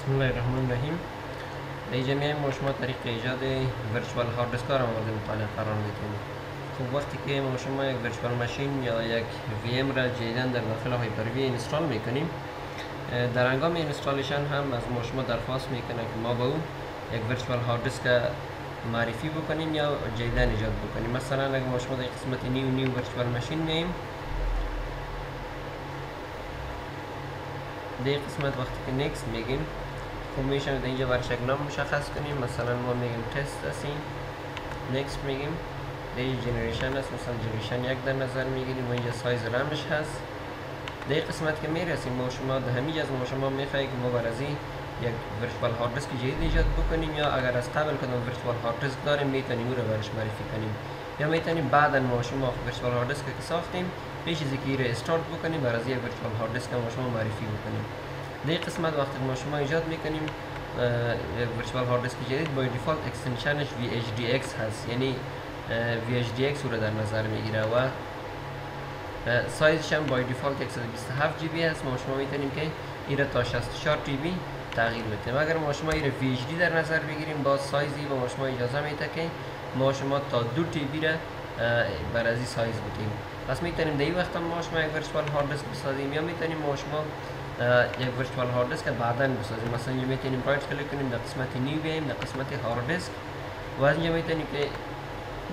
بسم الله الرحمن الرحیم. در جمعه ما شما طریق ایجاد ورچوال هارد دیسک را مورد مطالعه قرار میدیم. خب وقتی که ما شما یک ورچوال ماشین یا یک وی ام را جدیداً در داخل هایپر-وی اینستال میکنیم، در هنگام اینستالیشن هم از ما شما درخواست میکنه که ما به او یک ورچوال هارد دیسک معرفی بکنیم یا جدیداً ایجاد بکنیم. مثلا اگر ما شما در قسمت نیو ورچوال ماشین میایم، در قسمت وقتی که نیکست میگیم خب میشه در اینجا برش یک نام مشخص کنیم. مثلا ما میگیم تست هستیم، نیکست میگیم. در جنریشن هست، مثلا جنریشن یک در نظر میگیریم و اینجا سایز رمش هست. در قسمت که میرسیم ما شما در همین از ما شما میخواهی که ما برازی یک ورچوال هارد دیسک جدید ایجاد بکنیم، یا اگر از قبل کدام ورچوال هارد دیسک داریم میتونیم او رو برش معرفی کنیم، یا میتونیم بعدا ما شما ورچوال هارد دیسک که ساختیم یه چیزی که استارت بکنیم برای یک ورچوال هارد دیسک ما شما معرفی بکنیم. در قسمت وقتی ما شما ایجاد میکنیم یک ورچوال هارد دیسک جدید، با دیفالت اکستنشنش VHDX هست، یعنی VHDX رو در نظر میگیره و سایزش هم با دیفالت 127 GB هست. ما شما میتونیم که این را تا 64 GB تغییر بدیم. اگر ما شما این VHD در نظر بگیریم با سایزی و ما شما اجازه میده که ما شما تا 2 TB را بر از این سایز بدیم. پس میتونیم در این وقت ما شما یک ورچوال هارد دیسک بسازیم، یا میتونیم ما شما یک ورچوال هارد دیسک بعداً بسازیم. مثلا اینجا میتونیم رایت کلیک کنیم، در قسمت نیو بیایم، در قسمت هارد دیسک و از اینجا میتونیم که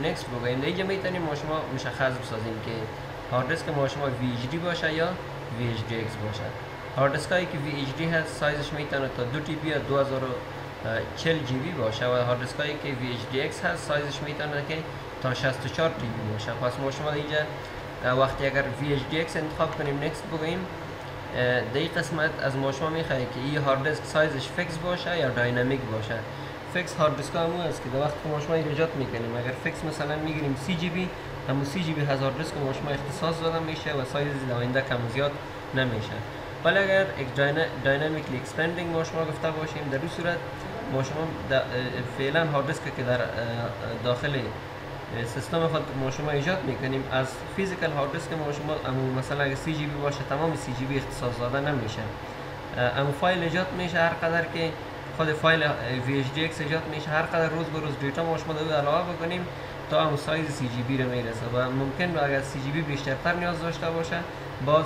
نیکست بگوییم. در اینجا میتونیم ما شما مشخص بسازیم که هارد دیسک ما شما VHD باشه یا VHDX باشه. هارد دیسک هایی که VHD هست سایزش میتونه تا 2 TB یا 2040 GB باشه و هارد دیسک هایی که VHDX هست سایزش میتونه که تا 64 TB باشه. پس ما شما اینجا وقتی اگر VHDX انتخاب کنیم نیکست بگوییم، در این قسمت از ما شما میخواهی که این هارد دیسک سایزش فیکس باشه یا داینامیک باشه. فیکس هارد دیسک همون است که در وقتی که ما شما ایجاد میکنیم اگر فیکس مثلا میگیریم 30 GB، همون 30 GB هزار دیسک ما شما اختصاص داده میشه و سایز آینده کم و زیاد نمیشه. ولی اگر یک داینامیکلی اکسپندینگ ما شما گفته باشیم، در این صورت ما شما فعلا هارد دیسک که در داخل سیستم خود ما شما ایجاد میکنیم از فیزیکال هارد دیسک ما شما مثلا اگه 30 GB باشه تمام 30 GB اختصاص داده نمیشه. اما فایل ایجاد میشه هر قدر که خود فایل VHDX ایجاد میشه، هر قدر روز به روز دیتا ما شما رو علاوه بکنیم تا هم سایز 30 GB رو میرسه و ممکن اگر 30 GB بیشتر نیاز داشته باشه باز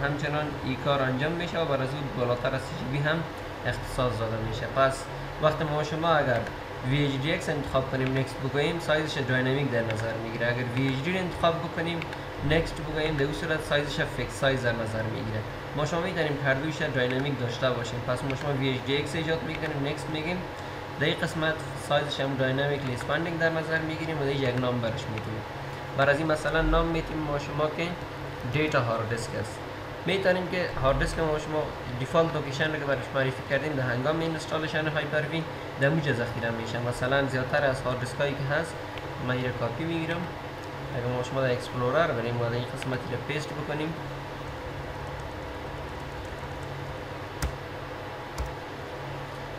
همچنان این کار انجام میشه و بر از اون بالاتر از 30 GB هم اختصاص داده میشه. پس وقتی ما شما اگر VHDX انتخاب کنیم نیکست بگوییم سایزش داینامیک در نظر میگیره. اگر VHD انتخاب بکنیم نیکست بگوییم در اون صورت سایزش فیکس سایز در نظر میگیره. ما شما میتونیم هر دویش داینامیک داشته باشیم. پس ما شما VHDX ایجاد میکنیم نیکست میگیم، در این قسمت سایزش هم داینامیکلی اسپاندینگ در نظر میگیریم و در یک نام برش میدیم. برای این مثلا نام میتیم ما شما که دیتا هارد دیسک است. میتونیم که هارد دیسک ما شما دیفالت لوکیشن رو که برش معرفی کردیم در هنگام اینستالیشن هایپر-وی در اونجا ذخیره میشه. مثلا زیادتر از هارد دیسک هایی که هست من این کاپی میگیرم، اگر ما شما در اکسپلورر بریم و در این قسمتی رو پیست بکنیم،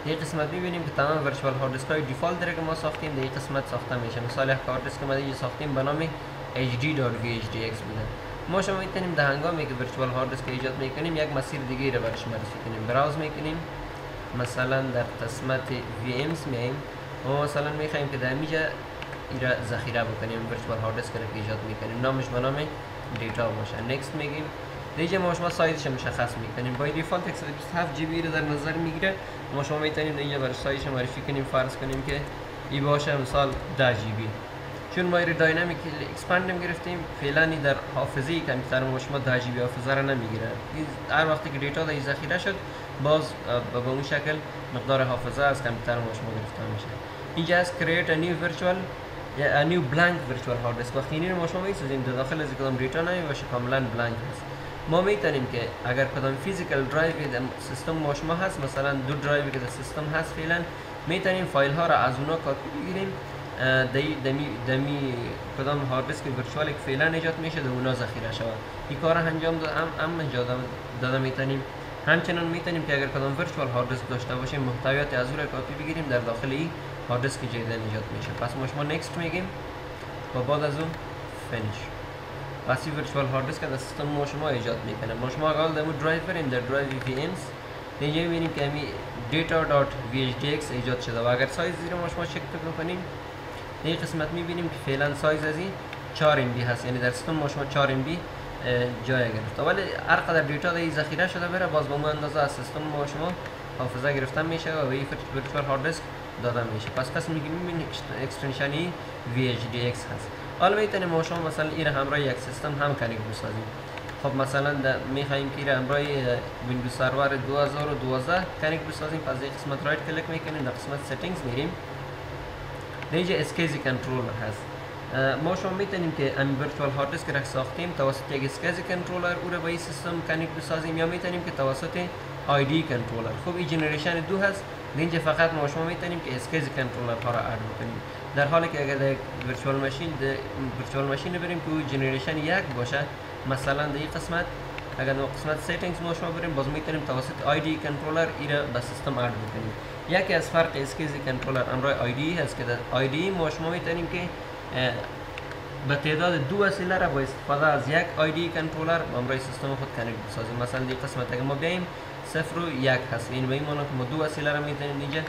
در این قسمت میبینیم که تمام ورچوال هارد دیسک های دیفالت که ما ساختیم در این قسمت ساخته میشه. مثال یک هارد دیسک ما دیگه ساختیم به نام HD.VHDX بوده. ما شما میتونیم در هنگامی که ورچوال هارد دیسک ایجاد میکنیم یک مسیر دیگه رو برش معرفی کنیم. براوز میکنیم، مثلا در قسمت VMs میایم و مثلا میخوایم که در اینجا این را ذخیره بکنیم ورچوال هارد دیسک رو ایجاد میکنیم، نامش به نام دیتا باشه. نیکست میگیم، دیگه ما شما سایزش مشخص میکنیم. با دیفالت 127 GB رو در نظر میگیره. ما شما میتونیم اینجا برای سایزش معرفی کنیم، فرض کنیم که این باشه مثال 10 GB. چون ما این داینامیک اکسپاندم گرفتیم فعلا در حافظه کامپیوتر ما شما 10 GB حافظه رو نمیگیره. هر وقتی که دیتا در ذخیره شد باز به اون شکل مقدار حافظه از کامپیوتر ما شما گرفته میشه. اینجا از create a new virtual یا a new blank virtual hard disk. وقتی این ما شما میسازیم در داخل از کدام دیتا نمی باشه کاملا بلانک است. ما میتونیم که اگر کدام فیزیکال درایو در سیستم ما شما هست، مثلا دو درایو که در سیستم هست فعلا، میتونیم فایل ها را از اونا کاپی بگیریم دمی کدام هارد دیسک ورچوال که فعلا ایجاد میشه در اونا ذخیره شود. این کار انجام داده میتونیم. همچنان میتونیم که اگر کدام ورچوال هارد دیسک داشته باشیم محتویات از اون را کاپی بگیریم در داخل این هارد دیسک جدید ایجاد میشه. پس ما شما نیکست میگیم و بعد از اون فینیش. پس این ورچوال هارد دیسک در سیستم ما شما ایجاد میکنه. ما شما اول در درایو بریم در درایو VMs، اینجا میبینیم که همی data.vhdx ایجاد شده و اگر سایز زیر ما شما چک بکنیم این قسمت میبینیم که فعلا سایز از این 4 MB هست، یعنی در سیستم ما شما 4 MB جای گرفته، ولی هر قدر دیتا در ذخیره شده بره باز به اون اندازه از سیستم ما شما حافظه گرفته میشه و به این ورچوال هارد دیسک داده میشه. پس میبینیم اکستنشنی VHDX هست. حالا میتونیم ما شما مثلا این همراه یک سیستم هم کانکت بسازیم. خب مثلا میخوایم که همراه ویندوز سرور 2012 کانکت بسازیم. پس این قسمت رایت کلیک میکنیم، در قسمت سیتینگز میریم، اینجا اسکیزی کنترلر هست. ما شما میتونیم که این ورچوال هارد دیسک را ساختیم توسط یک اسکیزی کنترلر او را به این سیستم کانکت بسازیم، یا میتونیم که توسط ID کنترلر. خب این جنریشن 2 هست، اینجا فقط ما شما میتونیم که اسکیزی کنترلر ها را اد بکنیم، در حالی که اگر در ورچوال ماشین بریم که جنریشن 1 باشه، مثلا در این قسمت اگر در قسمت سیتینگز ما شما بریم باز میتونیم توسط ID کنترلر این را به سیستم اد بکنیم. یکی از فرق اسکیزی کنترلر امرای ID هست که در ID ما شما میتونیم که به تعداد 2 وسیله را با استفاده از یک ID کنترلر امرای سیستم خود کانکت بسازیم. مثلا در قسمت اگر ما بیایم 0 و 1 هست، این به این معنی که ما 2 وسیله را میتونیم اینجا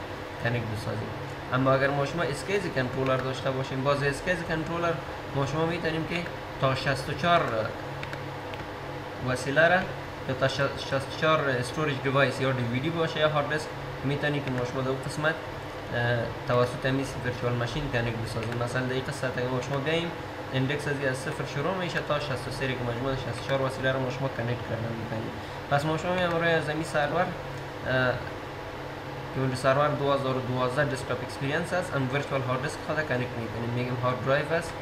کانکت بسازیم. اما اگر ما شما اسکیزی کنترلر داشته باشیم، باز اسکیزی کنترلر ما شما میتونیم که تا 64 وسیله را یا تا 64 استوریج دیوایس یا DVD باشه یا هارد دیسک میتونیم که ما شما در قسمت توسط امی ورچوال ماشین کانکت بسازیم. مثلا در این قسمت اگر ما شما بیایم اندکس از 0 شروع میشه تا 63 که مجموع 64 وسیله را ما شما کانکت کردن میکنیم. پس ما شما امروز از امی سرور که ویندوز سرور 2012 دسکتاپ اکسپریانس است، ام ورچوال هارد دیسک خود کانکت میکنیم، میگیم هارد درایو است،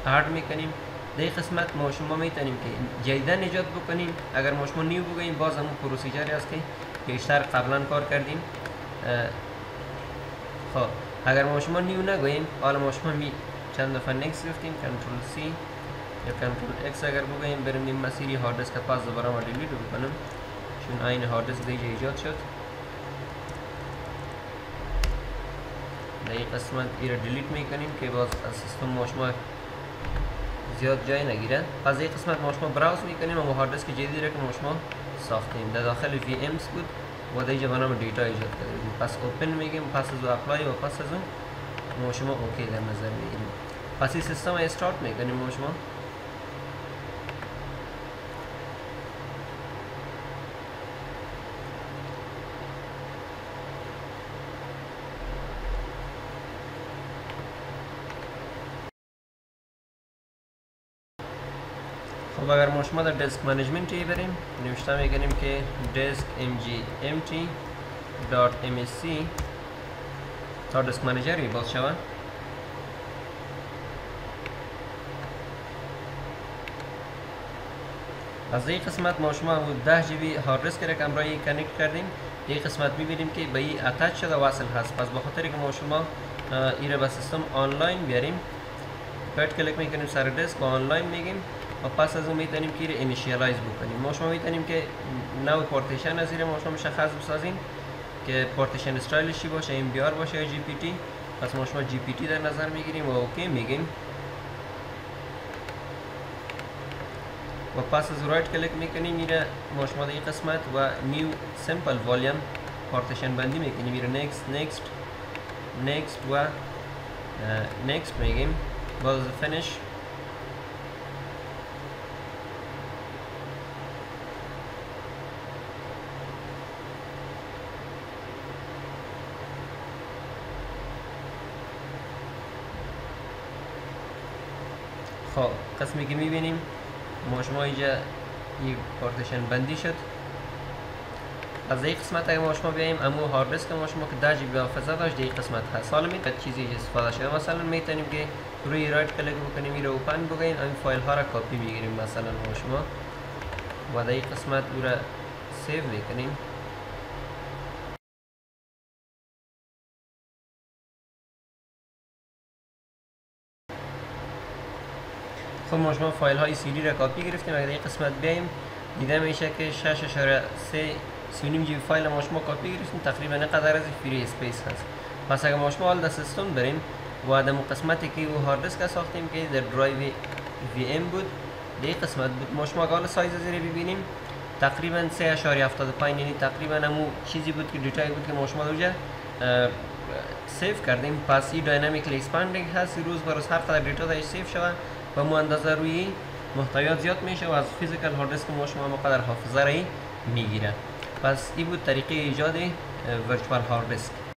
اد میکنیم. در این قسمت ما شما میتونیم که جدیدن ایجاد بکنیم. اگر ما شما نیو بگوییم باز همون پروسیجری است که بیشتر قبلا کار کردیم. خب اگر ما شما نیو نگوییم، حالا ما شما چند دفعه نکس گفتیم، کنترل سی یا کنترل اکس اگر بگوییم بریم این مسیری هارد دیسک پس دوباره ما دیلیت بکنم، چون این هارد دیسک دیگه ایجاد شد. در این قسمت این را دیلیت میکنیم که باز از سیستم ما شما زیاد جای نگیره. پس این قسمت ما شما براوز میکنیم و هارد دیسک جدیدی را که ما شما ساختیم در داخل VMs بود و در اینجا به نام دیتا ایجاد کردیم. پس اوپن میگیم، پس از اپلای و پس از اون ما شما اوکی در نظر میگیریم. پس این سیستم استارت میکنیم ما شما. خب اگر ما شما در دیسک منیجمنت بریم، نوشته میکنیم که disk mg-empty.msc تا دیسک منیجر باز شود. از این قسمت ما شما 10 GB هارد دیسک را که امرای کانکت کردیم، این قسمت میبینیم که به این اتچ شده وصل هست. پس بخاطر که ما شما این را به سیستم آنلاین بیاریم، رایت کلیک میکنیم سر دیسک و آنلاین میگیم و پس از اون میتونیم که اینیشیالایز بکنیم. ما شما میتونیم که نوع پارتیشن از این ما شما مشخص بسازیم که پارتیشن استایلش چی باشه، MBR باشه یا GPT. پس ما شما GPT در نظر میگیریم و اوکی میگیم و پس از رایت کلیک میکنیم میره ما شما در این قسمت و نیو سیمپل والیوم پارتیشن بندی میکنیم، میره next و next میگیم. باز فینیش خب قسمی که میبینیم ما شما اینجا یک پارتیشن بندی شد. از این قسمت اگه ما شما بیاییم امو هارد دیسک ما شما که 10 GB حافظه داشت این قسمت هست. حالا میتونید چیزی استفاده شده، مثلا میتونیم که روی رایت کلیک بکنیم این رو اوپن بگیم، این فایل ها را کپی بگیریم مثلا ما شما و در این قسمت او را سیو میکنیم. خب ما شما فایل های CD را کپی گرفتیم. اگر این قسمت بیایم دیده میشه که 6.3 جی فایل ما شما کپی گرفتیم، تقریبا اینقدر از فری اسپیس هست. پس اگر ما شما حال در سیستم بریم و در قسمتی که او هارد دیسک ساختیم که در درایو VM بود، در این قسمت بود، ما شما حال سایز از ببینیم تقریبا 3.75 یعنی تقریبا همون چیزی بود که دیتایی بود که ما شما دوجه سیف کردیم. پس این داینامیکلی اکسپاندینگ هست، روز به روز هر قدر دیتا داشت سیف شود و مو اندازه روی محتویات زیاد میشه و از فیزیکال هارد دیسک ما شما مقدر حافظه رای میگیره. پس این بود طریقه ایجاد ورچوال هارد دیسک.